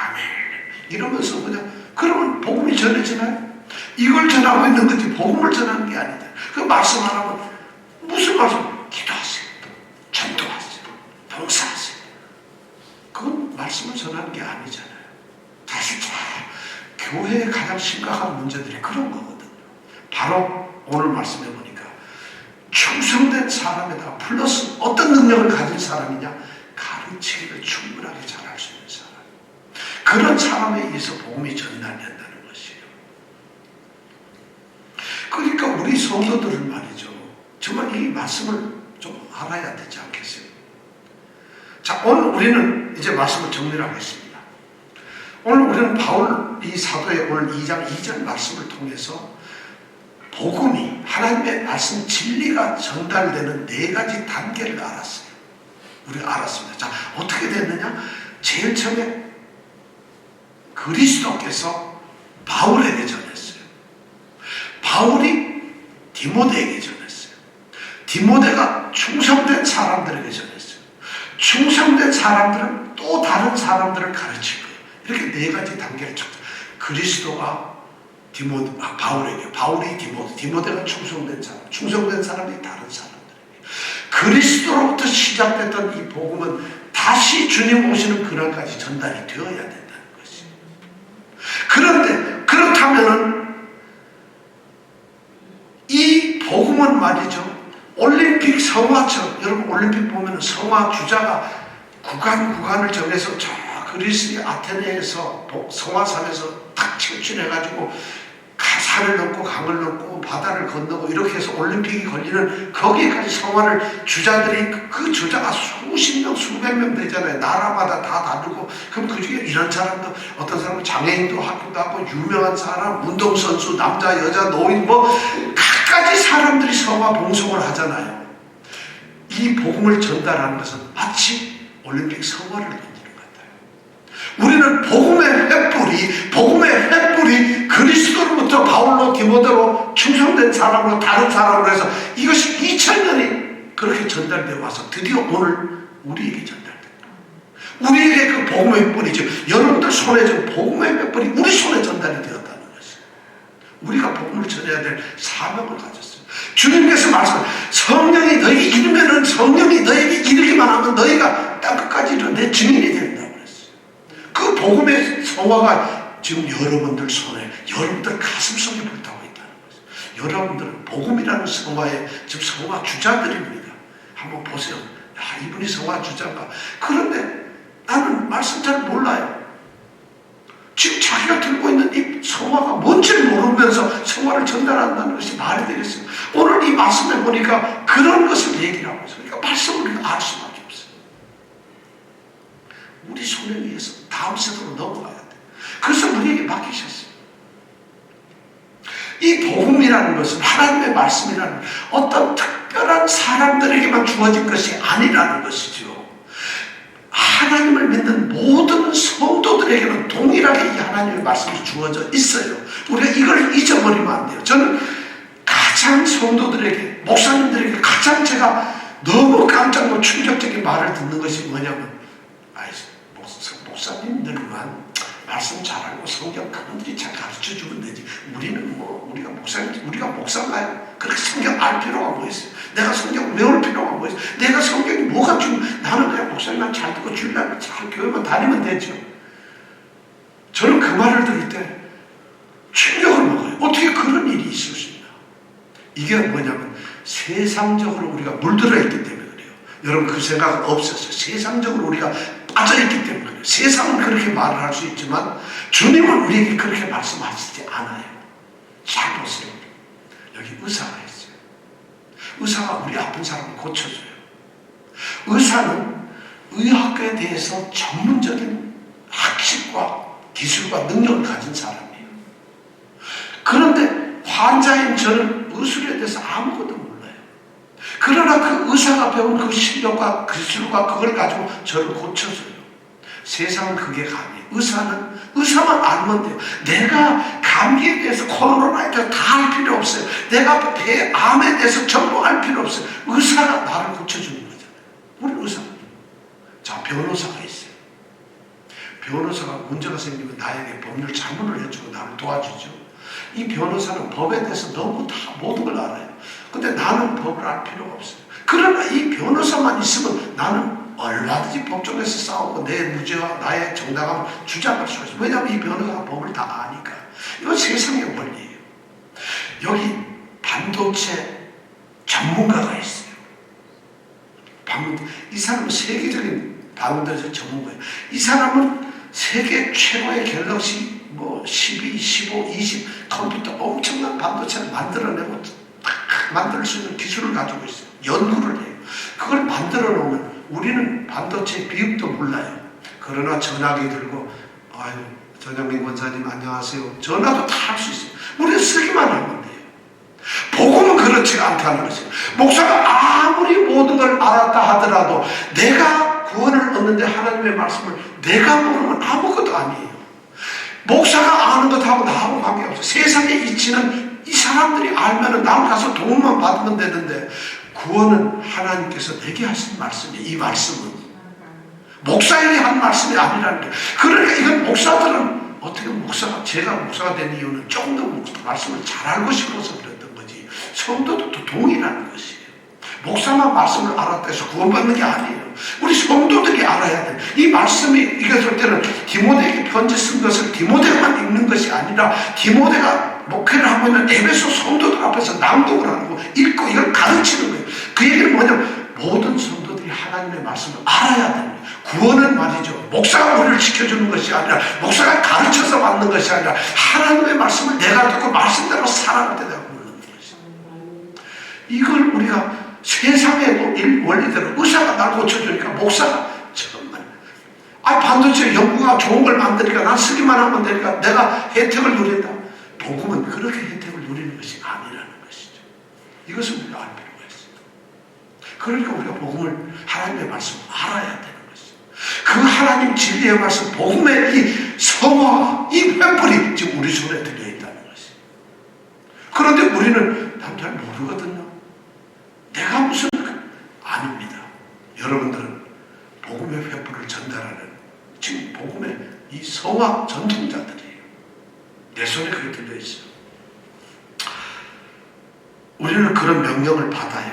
아멘 이러면서 그러면 복음이 전해지나요? 이걸 전하고 있는 거지 복음을 전하는 게 아니다. 그 말씀 안 하면 무슨 말씀? 기도하세요. 전도하세요. 봉사하세요. 그건 말씀을 전하는 게 아니잖아요. 사실 교회의 가장 심각한 문제들이 그런 거거든요. 바로 오늘 말씀해 보니까 충성된 사람에다가 플러스 어떤 능력을 가진 사람이냐? 가르치기를 충분하게 잘할 수 있는 사람. 그런 사람에 의해서 복음이 전달된다는 것이에요. 그러니까 우리 성도들은 말이죠. 정말 이 말씀을 좀 알아야 되지 않겠어요? 자, 오늘 우리는 이제 말씀을 정리하겠습니다. 오늘 우리는 바울 이 사도의 오늘 2장 2절 말씀을 통해서 복음이 하나님의 말씀 진리가 전달되는 4가지 단계를 알았어요. 우리가 알았습니다. 자, 어떻게 됐느냐? 제일 처음에 그리스도께서 바울에게 전했어요. 바울이 디모데에게 전했어요. 디모데가 충성된 사람들에게 전했어요. 충성된 사람들은 또 다른 사람들을 가르칠 거예요. 이렇게 4가지 단계를 쳤죠. 그리스도가 바울에게, 바울이 디모데가 충성된 사람이 다른 사람들에게. 그리스도로부터 시작됐던 이 복음은 다시 주님 오시는 그날까지 전달이 되어야 된다는 것이에요. 그런데 그렇다면은 이 복음은 말이죠. 올림픽 성화처럼, 여러분 올림픽 보면 성화 주자가 구간을 정해서 저 그리스의 아테네에서 성화산에서 탁 철출해가지고 산을 넘고 강을 넘고 바다를 건너고 이렇게 해서 올림픽이 걸리는 거기에까지 성화를 주자들이 그 주자가 수십 명 수백 명 되잖아요. 나라마다 다 다르고 그럼 그중에 이런 사람도 어떤 사람은 장애인도 하기도 하고 유명한 사람 운동선수 남자 여자 노인 각가지 사람들이 성화 봉송을 하잖아요. 이 복음을 전달하는 것은 마치 올림픽 성화를 던지는 것 같아요. 우리는 복음의 횃불이 그리스도로부터 바울로 디모데로 충성된 사람으로 다른 사람으로 해서 이것이 2000년이 그렇게 전달되어 와서 드디어 오늘 우리에게 전달된다. 우리에게 그 복음의 횃불이죠. 여러분들 손에 좀 복음의 횃불이 우리 손에 전달이 되었다는 것이에요. 우리가 복음을 전해야 될 사명을 가졌어요. 주님께서 성령이 너에게 이르면은 성령이 너에게 이르기만 하면 너희가 땅끝까지 내 증인이 된다고 그랬어요. 그 복음의 성화가 지금 여러분들 손에, 여러분들 가슴 속에 불타고 있다는 거죠. 여러분들은 복음이라는 성화의 지금 성화 주자들입니다. 한번 보세요. 야, 이분이 성화 주자인가? 그런데 나는 말씀 잘 몰라요. 지금 자기가 들고 있는 이 성화가 뭔지를 모르면서 성화를 전달한다는 것이 말이 되겠어요. 오늘 이 말씀에 보니까 그런 것을 얘기를 하고 있어요. 그러니까 말씀을 우리가 알 수밖에 없어요. 우리 손에 의해서 다음 세대로 넘어가야 돼요. 그래서 우리에게 맡기셨어요. 이 복음이라는 것은 하나님의 말씀이라는 어떤 특별한 사람들에게만 주어진 것이 아니라는 것이죠. 하나님을 믿는 모든 성도들에게는 동일하게 이 하나님의 말씀이 주어져 있어요. 우리가 이걸 잊어버리면 안 돼요. 저는 가장 성도들에게, 목사님들에게 가장 제가 너무 깜짝 놀라고 충격적인 말을 듣는 것이 뭐냐면, 목사님들만 말씀 잘하고 성경 그분들이 잘 가르쳐주면 되지. 우리는 우리가 목사인가요? 그렇게 성경 알 필요가 뭐 있어요? 내가 성경 외울 필요가 뭐 있어요? 내가 성경이 뭐가 지금 나는 그냥 목사님만 잘 듣고 주일날 잘 교회만 다니면 되죠. 저는 그 말을 들을 때 충격을 먹어요. 어떻게 그런 일이 있을 수 있나? 이게 뭐냐면 세상적으로 우리가 물들어 있기 때문에 그래요. 여러분 그 생각은 없었어요. 세상적으로 우리가 빠져있기 때문에 그래요. 세상은 그렇게 말을 할 수 있지만 주님은 우리에게 그렇게 말씀하시지 않아요. 잘 보세요. 여기 의사가 있어요. 의사가 우리 아픈 사람을 고쳐줘요. 의사는 의학에 대해서 전문적인 학식과 기술과 능력을 가진 사람이에요. 그런데 환자인 저는 의술에 대해서 아무것도 몰라요. 그러나 그 의사가 배운 그 실력과 기술과 그걸 가지고 저를 고쳐줘요. 세상은 그게 감이에요. 의사만 알면 돼요. 내가 감기에 대해서 코로나에 대해서 다 알 필요 없어요. 내가 암에 대해서 전부 알 필요 없어요. 의사가 나를 고쳐주는 거잖아요. 우리 의사. 자, 변호사가 있어요. 변호사가 문제가 생기면 나에게 법률 자문을 해주고 나를 도와주죠. 이 변호사는 법에 대해서 너무 다 모든 걸 알아요. 근데 나는 법을 알 필요가 없어요. 그러나 이 변호사만 있으면 나는 얼마든지 법정에서 싸우고 내 무죄와 나의 정당함을 주장할 수가 있어요. 왜냐하면 이 변호사가 법을 다 아니까. 이건 세상의 원리예요. 여기 반도체 전문가가 있어요. 이 사람은 세계적인 반도체 전문가예요. 이 사람은 세계 최고의 갤럭시 12, 15, 20 컴퓨터 엄청난 반도체를 만들어내고 만들 수 있는 기술을 가지고 있어요. 연구를 해요. 그걸 만들어 놓으면 우리는 반도체 비읍도 몰라요. 그러나 전화기 들고 아유 전영민 권사님 안녕하세요. 전화도 다 할 수 있어요. 우리는 쓰기만 하면 돼요. 복음은 그렇지가 않다는 것이에요. 목사가 아무리 모든 걸 알았다 하더라도 내가 구원을 얻는데 하나님의 말씀을 내가 모르면 아무것도 아니에요. 목사가 아는 것하고 나하고 관계없어요. 세상의 이치는 이 사람들이 알면은 나를 가서 도움만 받으면 되는데 구원은 하나님께서 내게 하신 말씀이에요. 이 말씀은 목사에게 한 말씀이 아니라는 거예요. 그러니까 이건 목사들은 어떻게 제가 목사가 된 이유는 조금 더 말씀을 잘 알고 싶어서 그랬던 거지. 성도들도 동일한 것이에요. 목사만 말씀을 알았다 해서 구원받는 게 아니에요. 우리 성도들이 알아야 돼요. 이 말씀이 읽었을 때는 디모데에게 편지 쓴 것을 디모데만 읽는 것이 아니라 디모데가 목회를 하고 있는 에베소 성도들 앞에서 낭독을 하고 읽고 이걸 가르치는 거예요. 그 얘기는 뭐냐면 모든 성도들이 하나님의 말씀을 알아야 됩니다. 구원은 말이죠. 목사가 우리를 지켜주는 것이 아니라 목사가 가르쳐서 받는 것이 아니라 하나님의 말씀을 내가 듣고 말씀대로 살아갈 때 내가 모르는 것이죠. 이걸 우리가 세상의 원리대로 의사가 날 고쳐주니까 목사가 정말 반도체 연구가 좋은 걸 만드니까 난 쓰기만 하면 되니까 내가 혜택을 누린다. 복음은 그렇게 혜택을 누리는 것이 아니라는 것이죠. 이것을 우리가 알 필요가 있어요. 그러니까 우리가 복음을 하나님의 말씀을 알아야 되는 것이죠. 그 하나님 진리의 말씀 복음의 이 성화 이 횃불이 지금 우리 손에 들려있다는 것이죠. 그런데 우리는 난 잘 모르거든요. 내가 무슨 아닙니다. 여러분들은 복음의 횃불을 전달하는 지금 복음의 이 성화 전통자들이에요. 내 손에 그게 들려있어요. 우리는 그런 명령을 받아요.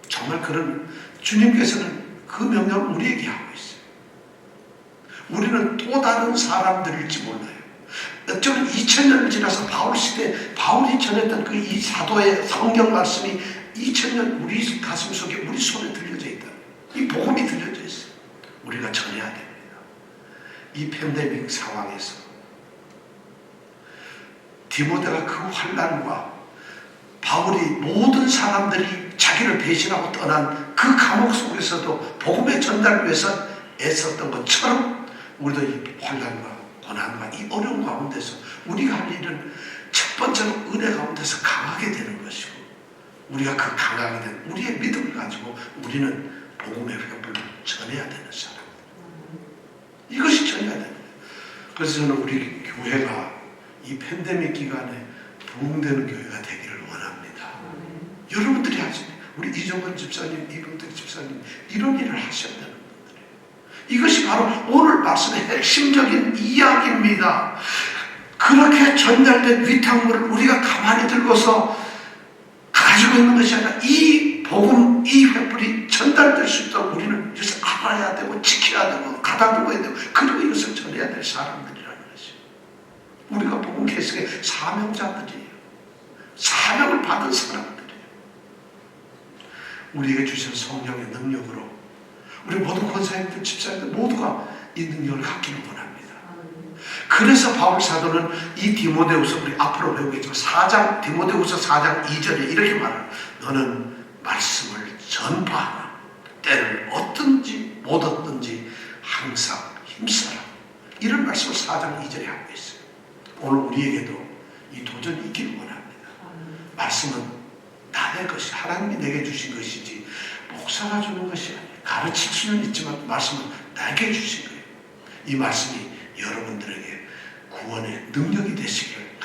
정말 그런 주님께서는 그 명령을 우리에게 하고 있어요. 우리는 또 다른 사람들일지 몰라요. 어쩌면 2000년을 지나서 바울 시대 바울이 전했던 그 이 사도의 성경 말씀이 2000년 우리 가슴 속에 우리 손에 들려져 있다. 이 복음이 들려져 있어요. 우리가 전해야 됩니다. 이 팬데믹 상황에서 디모데가 그 환난과 바울이 모든 사람들이 자기를 배신하고 떠난 그 감옥 속에서도 복음의 전달을 위해서 애썼던 것처럼 우리도 이 환난과 고난과 이 어려운 가운데서 우리가 할 일은 첫 번째로 은혜 가운데서 강하게 되는 것이고 우리가 그 강하게 된 우리의 믿음을 가지고 우리는 복음의 횃불을 전해야 되는 사람. 이것이 전해야 됩니다. 그래서 저는 우리 교회가 이 팬데믹 기간에 부흥되는 교회가 되기를 원합니다. 여러분들이 하시는 우리 이종건 집사님, 이병택 집사님 이런 일을 하셔야 되는 분들이에요. 이것이 바로 오늘 말씀의 핵심적인 이야기입니다. 그렇게 전달된 위탁물을 우리가 가만히 들고서 가지고 있는 것이 아니라 이 복음, 이 횃불이 전달될 수 있도록 우리는 이것을 알아야 되고 지켜야 되고 가다듬어야 되고 그리고 이것을 전해야 될 사람들이라는 것이죠. 우리가 복음 계승의 사명자들이에요. 사명을 받은 사람들이에요. 우리에게 주신 성령의 능력으로 우리 모든 권사님들, 집사님들 모두가 이 능력을 갖기를 원합니다. 그래서 바울 사도는 이 디모데후서 우리 앞으로 배우겠지만 디모데후서 4장 2절에 이렇게 말해요. 너는 말씀을 전파하라. 때를 얻든지 못 얻든지 항상 힘써라. 이런 말씀을 4장 2절에 하고 있어요. 오늘 우리에게도 이 도전이 있기를 원합니다. 말씀은 나의 것이 하나님이 내게 주신 것이지 목사가 주는 것이 아니에요. 가르칠 수는 있지만 말씀은 나에게 주신 거예요. 이 말씀이 여러분들에게 구원의 능력이 되시기를